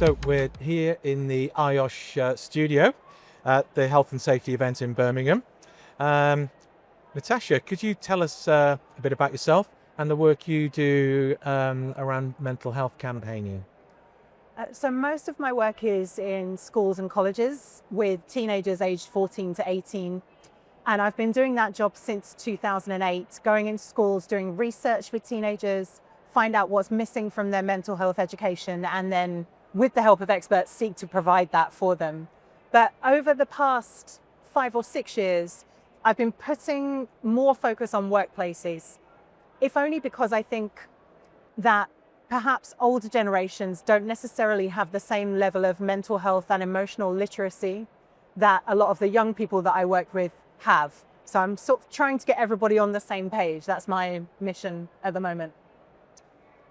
So we're here in the IOSH studio at the Health and Safety event in Birmingham. Natasha, could you tell us a bit about yourself and the work you do around mental health campaigning? So most of my work is in schools and colleges with teenagers aged 14 to 18. And I've been doing that job since 2008, going into schools, doing research with teenagers, find out what's missing from their mental health education, and then with the help of experts, seek to provide that for them. But over the past 5 or 6 years, I've been putting more focus on workplaces, if only because I think that perhaps older generations don't necessarily have the same level of mental health and emotional literacy that a lot of the young people that I work with have. So I'm sort of trying to get everybody on the same page. That's my mission at the moment.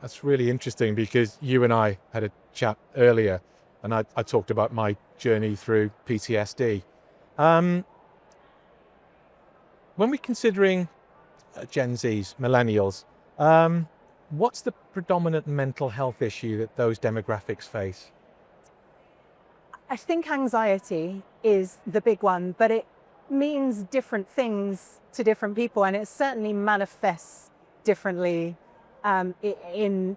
That's really interesting because you and I had a chat earlier and I talked about my journey through PTSD. When we're considering Gen Zs, Millennials, what's the predominant mental health issue that those demographics face? I think anxiety is the big one, but it means different things to different people, and it certainly manifests differently in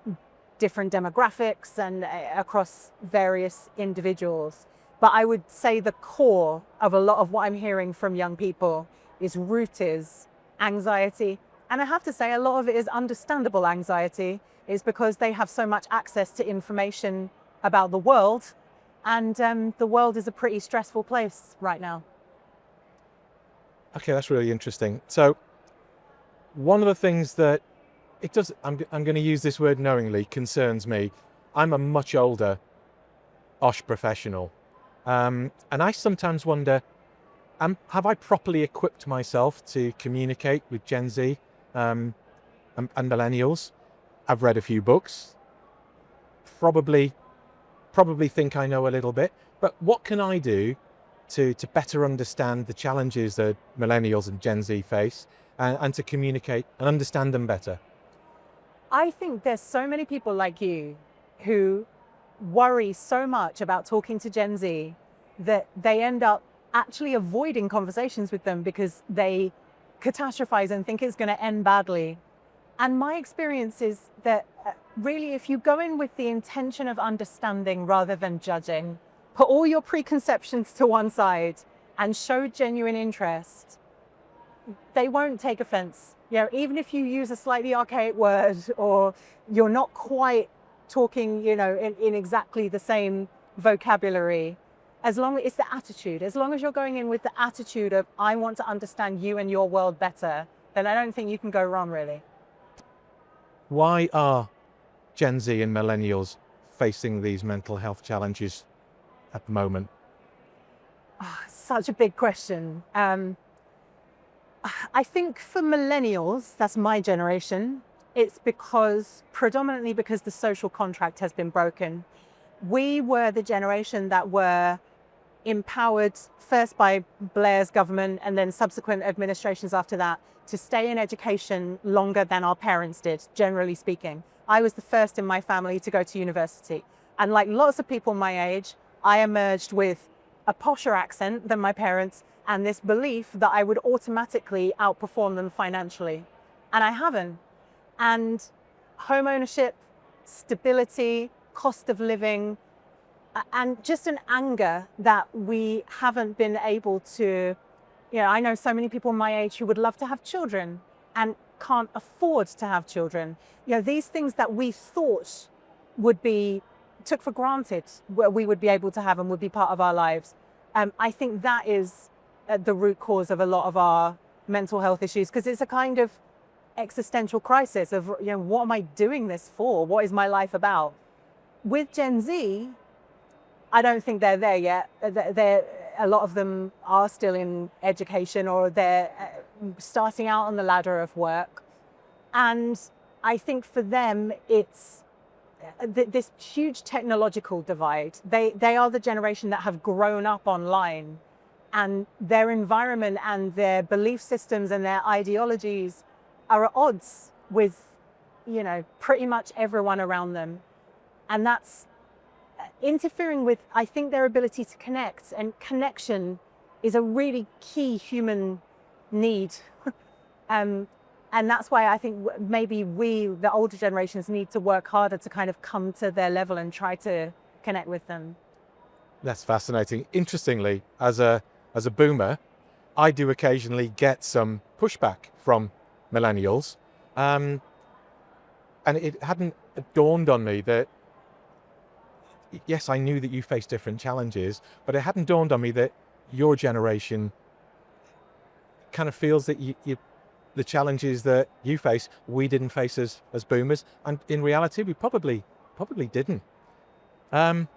different demographics and across various individuals. But I would say the core of a lot of what I'm hearing from young people is anxiety. And I have to say a lot of it is understandable anxiety, is because they have so much access to information about the world, and the world is a pretty stressful place right now. Okay, that's really interesting. So one of the things that I'm going to use this word knowingly, concerns me. I'm a much older IOSH professional. And I sometimes wonder, have I properly equipped myself to communicate with Gen Z and Millennials? I've read a few books, probably think I know a little bit, but what can I do to better understand the challenges that Millennials and Gen Z face and to communicate and understand them better? I think there's so many people like you who worry so much about talking to Gen Z that they end up actually avoiding conversations with them because they catastrophize and think it's going to end badly. And my experience is that really, if you go in with the intention of understanding rather than judging, put all your preconceptions to one side and show genuine interest, they won't take offense. You know, even if you use a slightly archaic word or you're not quite talking, in exactly the same vocabulary, as long as it's the attitude, as long as you're going in with the attitude of, I want to understand you and your world better, then I don't think you can go wrong, really. Why are Gen Z and Millennials facing these mental health challenges at the moment? Such a big question. I think for Millennials, that's my generation, it's predominantly because the social contract has been broken. We were the generation that were empowered first by Blair's government and then subsequent administrations after that to stay in education longer than our parents did, generally speaking. I was the first in my family to go to university. And like lots of people my age, I emerged with a posher accent than my parents and this belief that I would automatically outperform them financially. And I haven't. And home ownership, stability, cost of living, and just an anger that we haven't been able to, I know so many people my age who would love to have children and can't afford to have children. These things that we thought took for granted, where we would be able to have and would be part of our lives. I think that is the root cause of a lot of our mental health issues, because it's a kind of existential crisis of, what am I doing this for? What is my life about? With Gen Z, I don't think they're there yet. A lot of them are still in education or they're starting out on the ladder of work. And I think for them, it's this huge technological divide. They are the generation that have grown up online, and their environment and their belief systems and their ideologies are at odds with, pretty much everyone around them. And that's interfering with, I think, their ability to connect, and connection is a really key human need. And that's why I think maybe we, the older generations, need to work harder to kind of come to their level and try to connect with them. That's fascinating. Interestingly, as a boomer, I do occasionally get some pushback from millennials. And it hadn't dawned on me that, yes, I knew that you face different challenges, but it hadn't dawned on me that your generation kind of feels that the challenges that you face, we didn't face as boomers. And in reality, we probably didn't. Got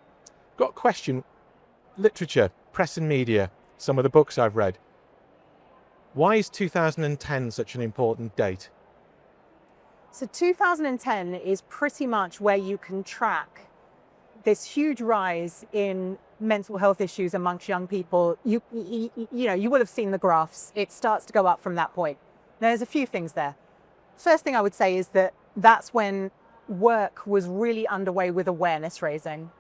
a question. Literature, press and media, some of the books I've read. Why is 2010 such an important date? So 2010 is pretty much where you can track this huge rise in mental health issues amongst young people. You know, you will have seen the graphs. It starts to go up from that point. There's a few things there. First thing I would say is that that's when work was really underway with awareness raising.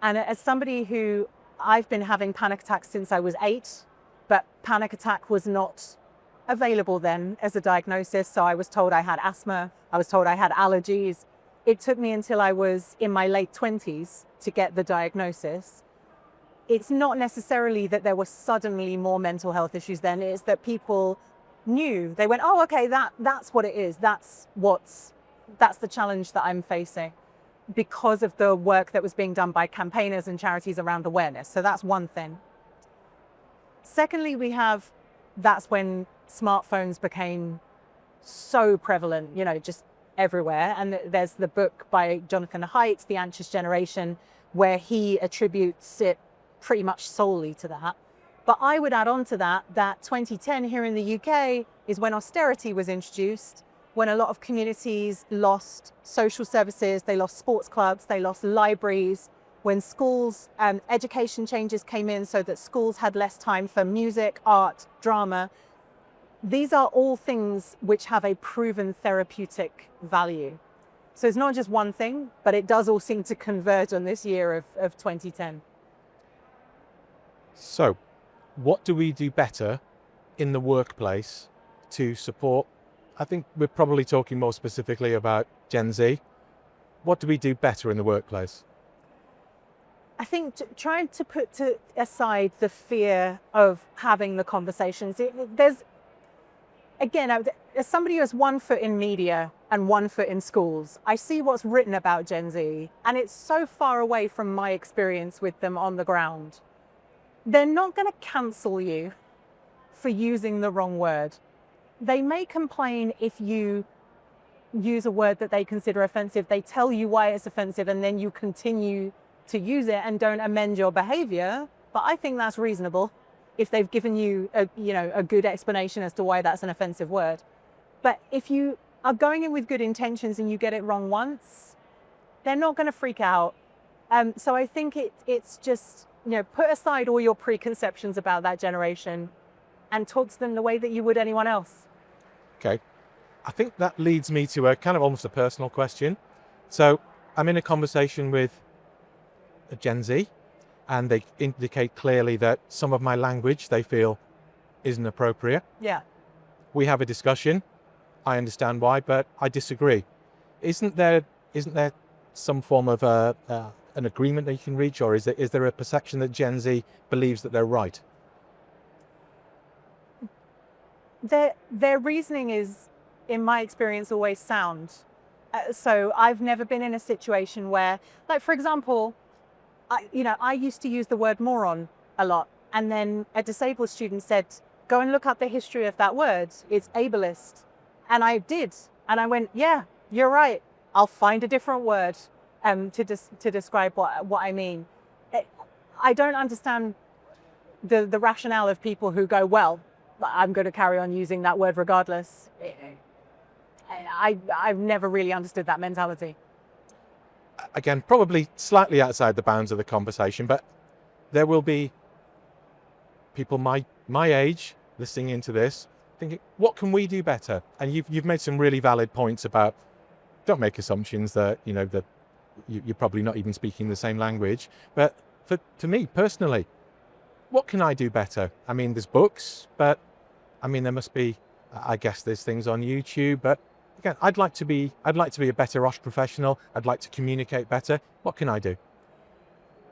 And as somebody who, I've been having panic attacks since I was 8, but panic attack was not available then as a diagnosis. So I was told I had asthma. I was told I had allergies. It took me until I was in my late 20s to get the diagnosis. It's not necessarily that there were suddenly more mental health issues then. It's that people knew. They went, oh, okay, that's what it is. That's the challenge that I'm facing, because of the work that was being done by campaigners and charities around awareness. So that's one thing. Secondly, that's when smartphones became so prevalent, you know, just everywhere. And there's the book by Jonathan Haidt, The Anxious Generation, where he attributes it pretty much solely to that. But I would add on to that 2010 here in the UK is when austerity was introduced, when a lot of communities lost social services, they lost sports clubs, they lost libraries, when schools and education changes came in so that schools had less time for music, art, drama. These are all things which have a proven therapeutic value. So it's not just one thing, but it does all seem to converge on this year of 2010. So, what do we do better in the workplace to support? I think we're probably talking more specifically about Gen Z. What do we do better in the workplace? I think trying to put aside the fear of having the conversations. There's, again, as somebody who has one foot in media and one foot in schools, I see what's written about Gen Z, and it's so far away from my experience with them on the ground. They're not going to cancel you for using the wrong word. They may complain if you use a word that they consider offensive. They tell you why it's offensive, and then you continue to use it and don't amend your behavior. But I think that's reasonable if they've given you a good explanation as to why that's an offensive word. But if you are going in with good intentions and you get it wrong once, they're not going to freak out. So I think it's just, put aside all your preconceptions about that generation and talk to them the way that you would anyone else. Okay. I think that leads me to a kind of almost a personal question. So I'm in a conversation with a Gen Z, and they indicate clearly that some of my language they feel isn't appropriate. Yeah. We have a discussion. I understand why, but I disagree. Isn't there some form of an agreement that you can reach, or is there a perception that Gen Z believes that they're right? Their reasoning is, in my experience, always sound. So I've never been in a situation where, like, for example, I used to use the word moron a lot. And then a disabled student said, go and look up the history of that word. It's ableist. And I did. And I went, yeah, you're right. I'll find a different word to describe what I mean. I don't understand the rationale of people who go, well, I'm going to carry on using that word regardless. I've never really understood that mentality. Again, probably slightly outside the bounds of the conversation, but there will be people my age listening into this thinking, what can we do better? And you've made some really valid points about, don't make assumptions that, that you're probably not even speaking the same language. But to me personally, what can I do better? I mean, there's books, but I mean, there must be, I guess there's things on YouTube, but again, I'd like to be a better IOSH professional. I'd like to communicate better. What can I do?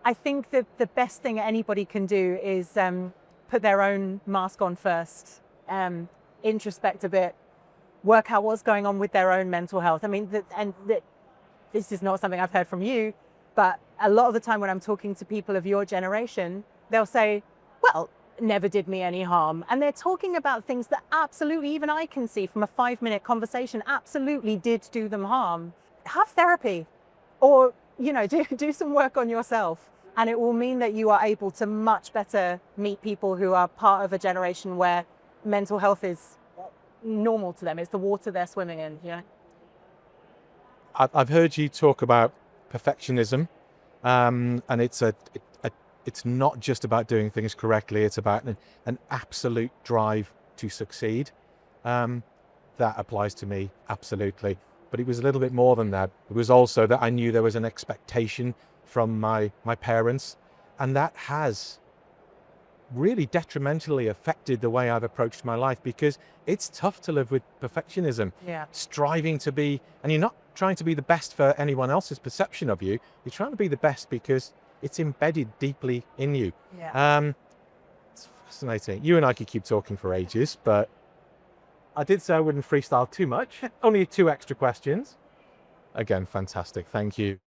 I think that the best thing anybody can do is put their own mask on first, introspect a bit, work out what's going on with their own mental health. I mean, this is not something I've heard from you, but a lot of the time when I'm talking to people of your generation, they'll say, well, never did me any harm. And they're talking about things that absolutely, even I can see from a 5-minute conversation, absolutely did do them harm. Have therapy, or, you know, do some work on yourself. And it will mean that you are able to much better meet people who are part of a generation where mental health is normal to them. It's the water they're swimming in, you know? I've heard you talk about perfectionism, and it's not just about doing things correctly. It's about an absolute drive to succeed. That applies to me, absolutely. But it was a little bit more than that. It was also that I knew there was an expectation from my parents, and that has really detrimentally affected the way I've approached my life, because it's tough to live with perfectionism. Yeah. Striving to be, and you're not trying to be the best for anyone else's perception of you. You're trying to be the best because it's embedded deeply in you. Yeah. It's fascinating. You and I could keep talking for ages, but I did say I wouldn't freestyle too much. Only 2 extra questions. Again, fantastic. Thank you.